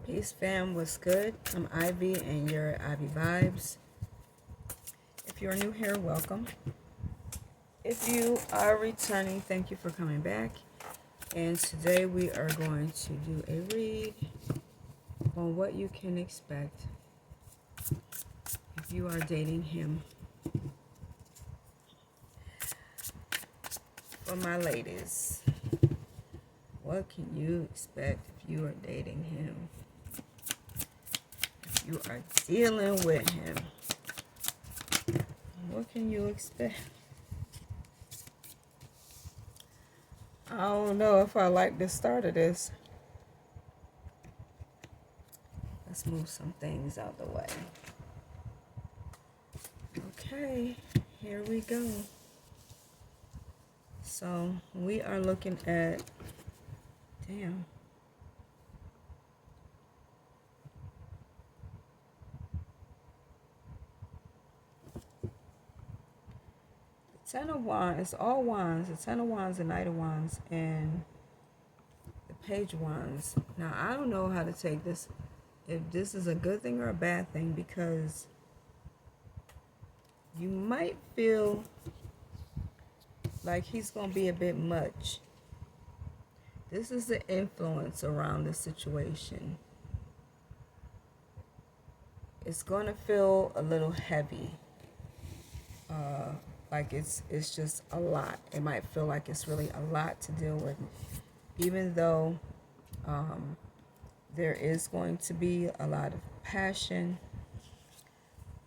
Peace fam, what's good? I'm Ivy and you're Ivy Vibes. If you're new here, welcome. If you are returning, thank you for coming back. And today we are going to do a read on what you can expect if you are dating him. For my ladies, what can you expect if you are dating him? If you are dealing with him, what can you expect? I don't know if I like the start of this. Let's move some things out the way. Okay, here we go. So we are looking at, damn. The Ten of Wands, it's all Wands. The Ten of Wands, the Knight of Wands, and the Page of Wands. Now, I don't know how to take this, if this is a good thing or a bad thing, because you might feel like he's going to be a bit much. This is the influence around the situation. It's going to feel a little heavy. Like it's just a lot. It might feel like it's really a lot to deal with. Even though there is going to be a lot of passion.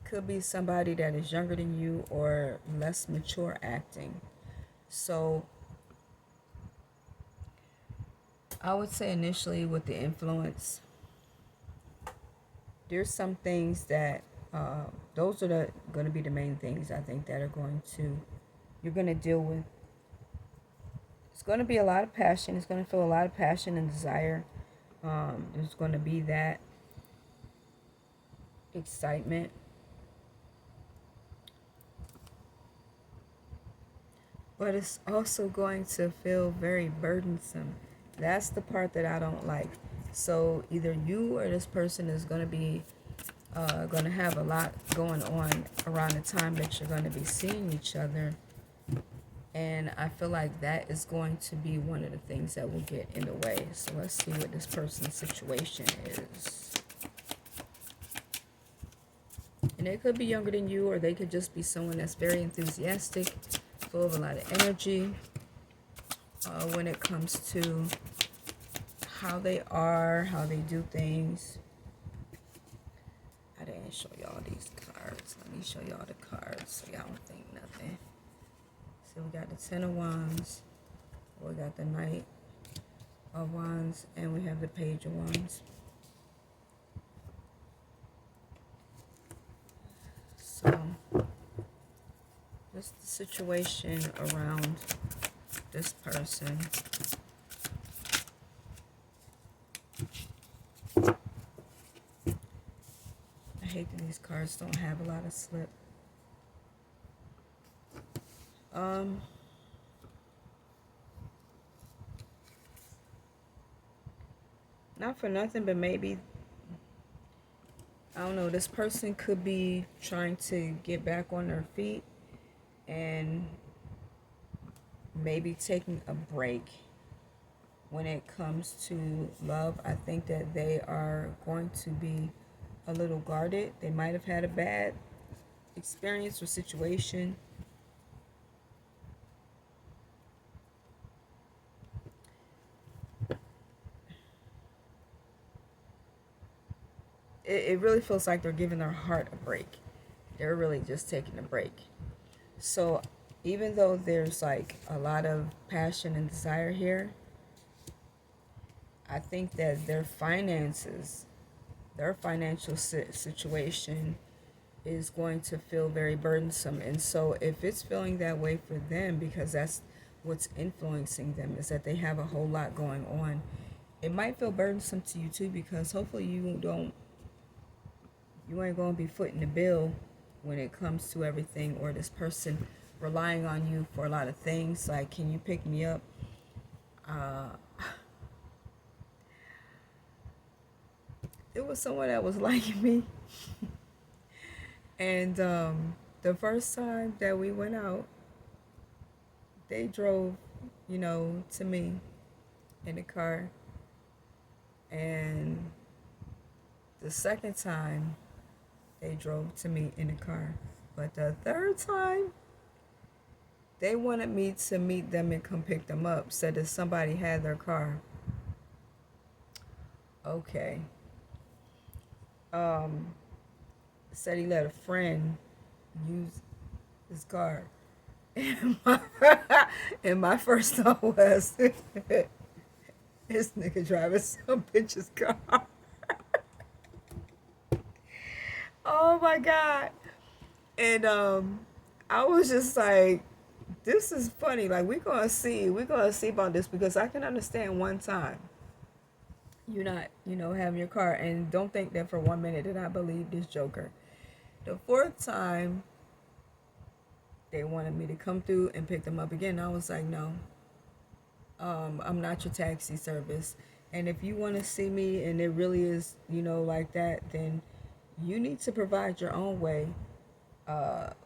Could be somebody that is younger than you or less mature acting. So I would say initially with the influence, there's some things that those are going to be the main things I think that you're going to deal with. It's going to be a lot of passion. It's going to feel a lot of passion and desire. There's going to be that excitement. But it's also going to feel very burdensome. That's the part that I don't like. So either you or this person is going to be going to have a lot going on around the time that you're going to be seeing each other. And I feel like that is going to be one of the things that will get in the way. So let's see what this person's situation is. And they could be younger than you, or they could just be someone that's very enthusiastic, full of a lot of energy when it comes to how they are, how they do things. I didn't show y'all these cards. Let me show y'all the cards so y'all don't think nothing. So we got the Ten of Wands, we got the Knight of Wands, and we have the Page of Wands. So just the situation around this person. I hate that these cards don't have a lot of slip. Not for nothing, but maybe, I don't know, this person could be trying to get back on their feet and maybe taking a break when it comes to love. I think that they are going to be a little guarded. They might have had a bad experience or situation. It really feels like they're giving their heart a break. They're really just taking a break. So even though there's like a lot of passion and desire here, I think that their finances, their financial situation is going to feel very burdensome. And so if it's feeling that way for them, because that's what's influencing them, is that they have a whole lot going on, it might feel burdensome to you too, because hopefully you ain't going to be footing the bill when it comes to everything, or this person relying on you for a lot of things, like, can you pick me up? it was someone that was liking me. And the first time that we went out, they drove, to me in the car. And the second time, they drove to me in the car. But the third time, they wanted me to meet them and come pick them up. Said that somebody had their car. Okay. Um, Said he let a friend use his car. And my first thought was, this nigga driving some bitch's car. Oh my God. And I was just like, this is funny. Like, we're gonna see about this, because I can understand one time you not, having your car, and don't think that for 1 minute that I believe this joker. The fourth time they wanted me to come through and pick them up again. I was like, no, I'm not your taxi service. And if you want to see me and it really is, like that, then you need to provide your own way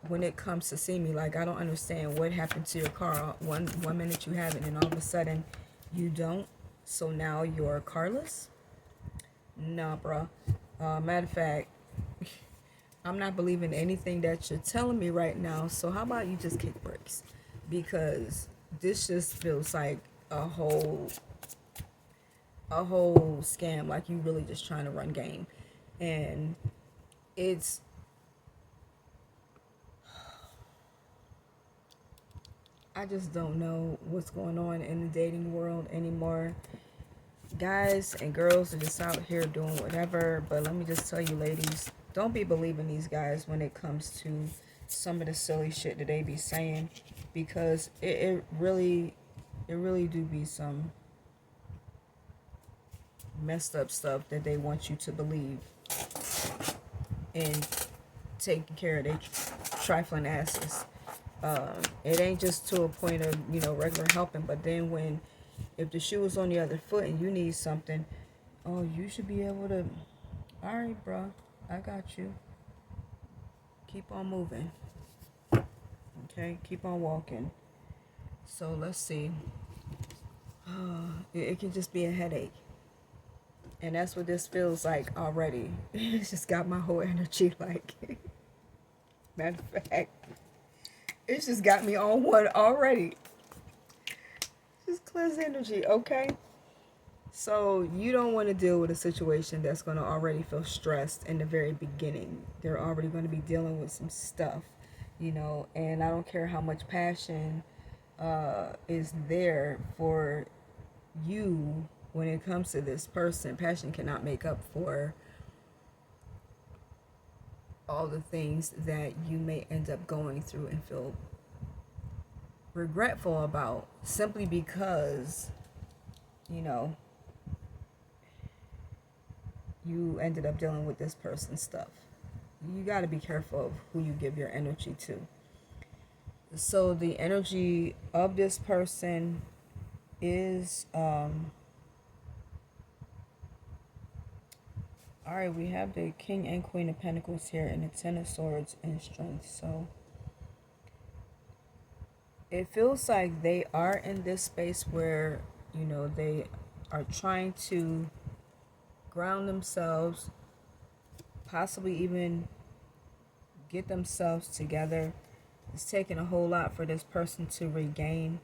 when it comes to see me. Like, I don't understand what happened to your car. One minute you have it, and all of a sudden you don't. So now you're carless? Nah, bro. Matter of fact, I'm not believing anything that you're telling me right now. So how about you just kick brakes? Because this just feels like a whole scam. Like, you really just trying to run game. And it's, I just don't know what's going on in the dating world anymore. Guys and girls are just out here doing whatever. But let me just tell you, ladies, don't be believing these guys when it comes to some of the silly shit that they be saying, because it really do be some messed up stuff that they want you to believe, and taking care of their trifling asses. It ain't just to a point of, regular helping, but then if the shoe is on the other foot and you need something, oh, you should be able to, all right, bro, I got you. Keep on moving. Okay, keep on walking. So let's see. It can just be a headache. And that's what this feels like already. It's just got my whole energy like, matter of fact, it's just got me on one already. Just cleanse energy, okay? So you don't want to deal with a situation that's going to already feel stressed in the very beginning. They're already going to be dealing with some stuff, and I don't care how much passion is there for you when it comes to this person. Passion cannot make up for all the things that you may end up going through and feel regretful about, simply because, you ended up dealing with this person's stuff. You got to be careful of who you give your energy to. So the energy of this person is all right. We have the King and Queen of Pentacles here, and the Ten of Swords and Strength. So it feels like they are in this space where, they are trying to ground themselves, possibly even get themselves together. It's taking a whole lot for this person to regain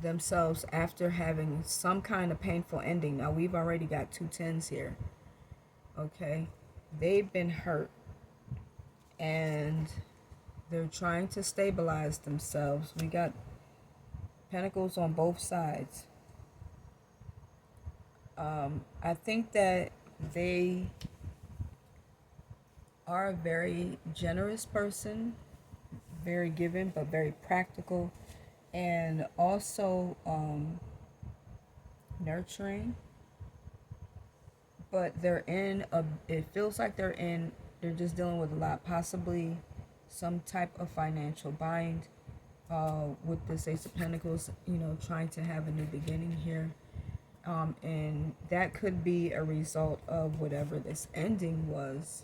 themselves after having some kind of painful ending. Now, we've already got 2 tens here. Okay? They've been hurt, and they're trying to stabilize themselves. We got pentacles on both sides. I think that they are a very generous person, very giving, but very practical, and also nurturing. But it feels like they're just dealing with a lot, possibly some type of financial bind with this Ace of Pentacles, trying to have a new beginning here. And that could be a result of whatever this ending was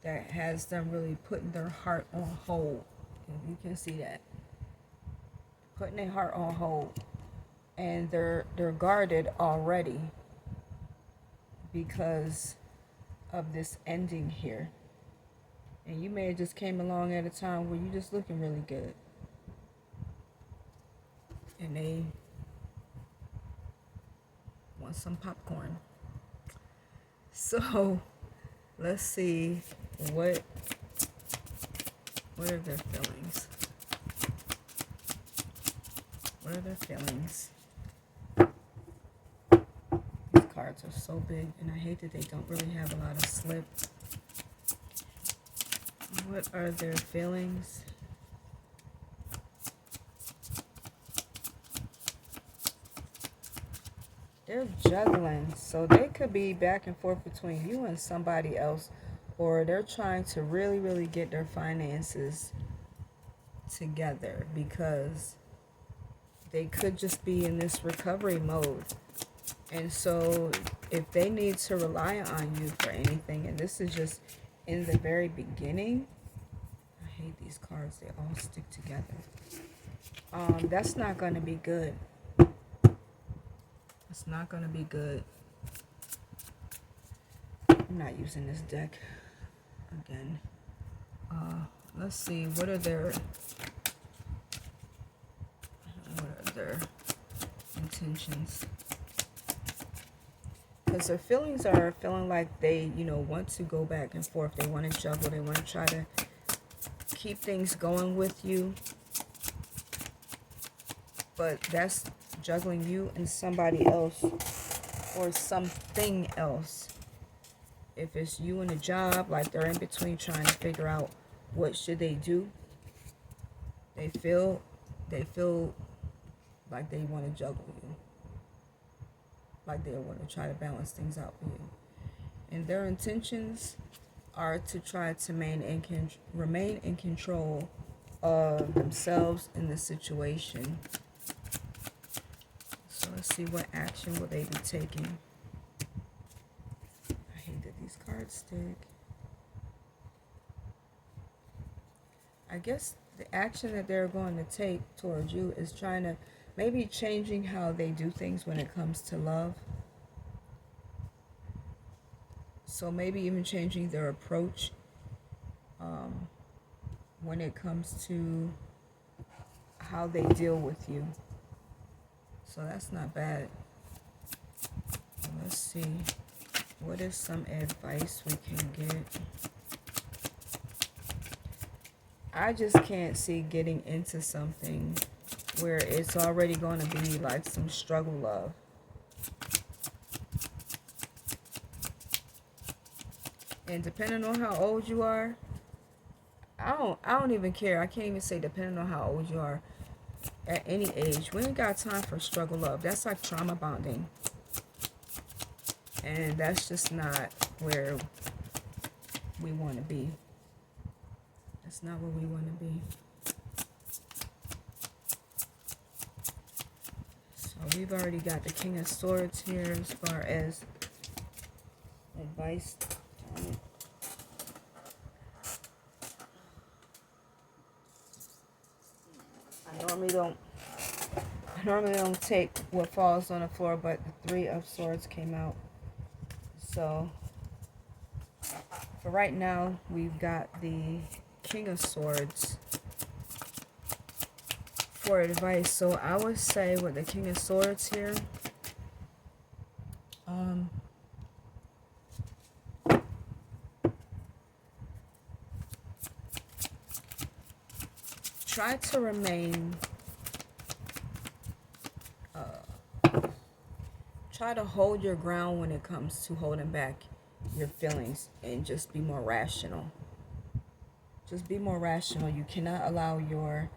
that has them really putting their heart on hold. If you can see that, putting their heart on hold, and they're guarded already because of this ending here. And you may have just came along at a time where you're just looking really good, and they want some popcorn. So let's see what are their feelings. What are their feelings? These cards are so big, and I hate that they don't really have a lot of slip. What are their feelings? They're juggling, so they could be back and forth between you and somebody else, or they're trying to really, really get their finances together because they could just be in this recovery mode. And so if they need to rely on you for anything, and this is just in the very beginning, I hate these cards, they all stick together. That's not going to be good. It's not going to be good. I'm not using this deck again. Let's see, what are their intentions? Because their feelings are feeling like they, want to go back and forth. They want to juggle. They want to try to keep things going with you. But that's juggling you and somebody else or something else. If it's you and a job, like they're in between trying to figure out what should they do. They feel like they want to juggle you. Like they want to try to balance things out for you. And their intentions are to try to remain in control of themselves in the situation. So let's see, what action will they be taking? I hate that these cards stick. I guess the action that they're going to take towards you is trying to maybe changing how they do things when it comes to love. So maybe even changing their approach when it comes to how they deal with you. So that's not bad. Let's see. What is some advice we can get? I just can't see getting into something where it's already going to be like some struggle love. And depending on how old you are, I don't even care. I can't even say depending on how old you are. At any age, we ain't got time for struggle love. That's like trauma bonding. And that's just not where we want to be. That's not where we want to be. So we've already got the King of Swords here as far as advice. I normally don't take what falls on the floor, but the Three of Swords came out. So for right now, we've got the King of Swords for advice. So I would say with the King of Swords here, try to remain, try to hold your ground when it comes to holding back your feelings, and just be more rational. Just be more rational. You cannot allow your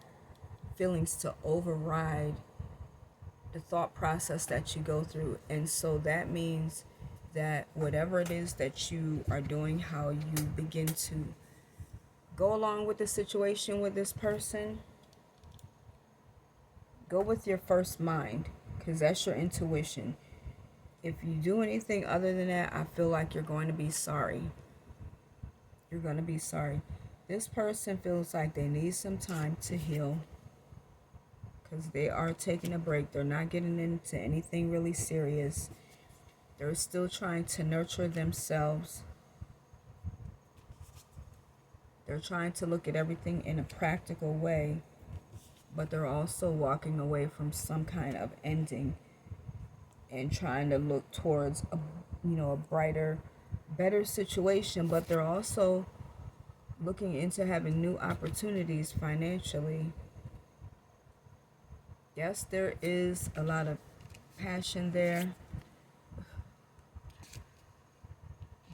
feelings to override the thought process that you go through. And so that means that whatever it is that you are doing, how you begin to go along with the situation with this person, go with your first mind, because that's your intuition. if you do anything other than that, I feel like you're going to be sorry. You're going to be sorry. This person feels like they need some time to heal, because they are taking a break. They're not getting into anything really serious. They're still trying to nurture themselves. They're trying to look at everything in a practical way, but they're also walking away from some kind of ending and trying to look towards a brighter, better situation. But they're also looking into having new opportunities financially. Yes, there is a lot of passion there,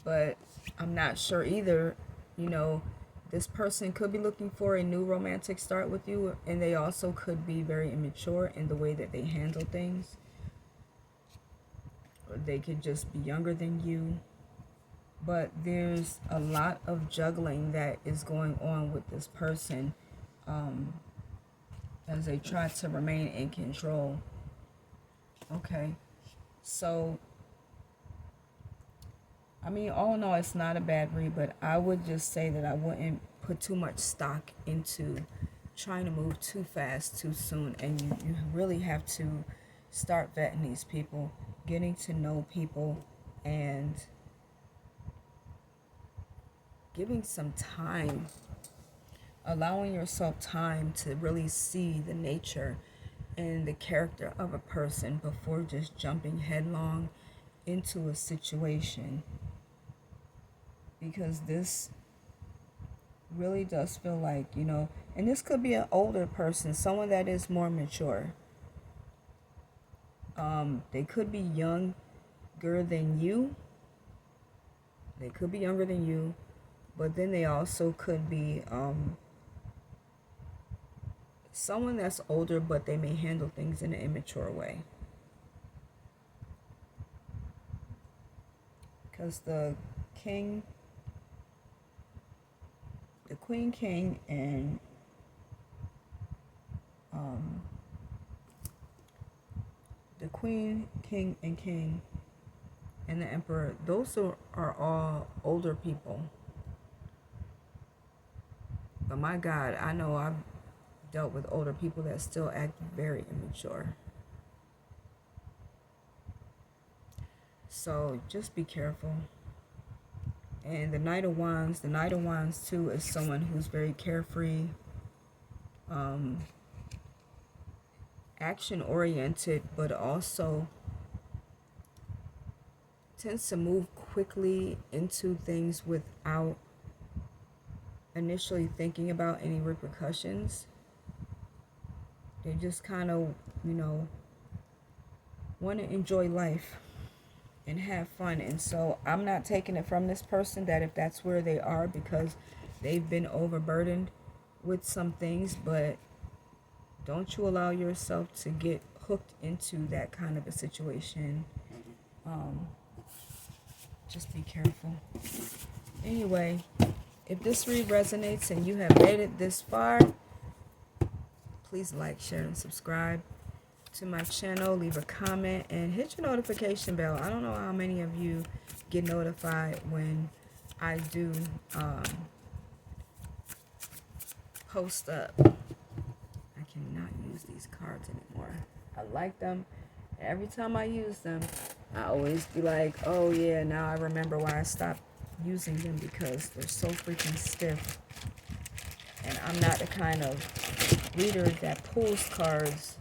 but I'm not sure either. This person could be looking for a new romantic start with you, and they also could be very immature in the way that they handle things. Or they could just be younger than you. But there's a lot of juggling that is going on with this person, as they try to remain in control. Okay, so all in all, it's not a bad read, but I would just say that I wouldn't put too much stock into trying to move too fast too soon. And you really have to start vetting these people, getting to know people, and giving some time, allowing yourself time to really see the nature and the character of a person before just jumping headlong into a situation. Because this really does feel like, and this could be an older person, someone that is more mature. They could be younger than you. They could be younger than you, but then they also could be someone that's older, but they may handle things in an immature way. Because the Queen, King, and the Queen, King, and King, and the Emperor, those are all older people. But my God, I know I've dealt with older people that still act very immature. So just be careful. And the Knight of Wands too is someone who's very carefree, action oriented, but also tends to move quickly into things without initially thinking about any repercussions. They just kind of, want to enjoy life and have fun. And so I'm not taking it from this person that if that's where they are because they've been overburdened with some things, but don't you allow yourself to get hooked into that kind of a situation. Just be careful. Anyway, if this read resonates and you have made it this far, please like, share, and subscribe to my channel. Leave a comment and hit your notification bell. I don't know how many of you get notified when I do post up. I cannot use these cards anymore. I like them. Every time I use them, I always be like, oh yeah, now I remember why I stopped using them, because they're so freaking stiff. And I'm not the kind of reader that pulls cards,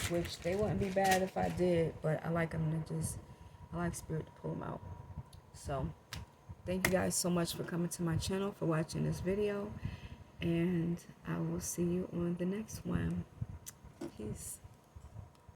which they wouldn't be bad if I did, but I like them to I like Spirit to pull them out. So thank you guys so much for coming to my channel, for watching this video, and I will see you on the next one. Peace.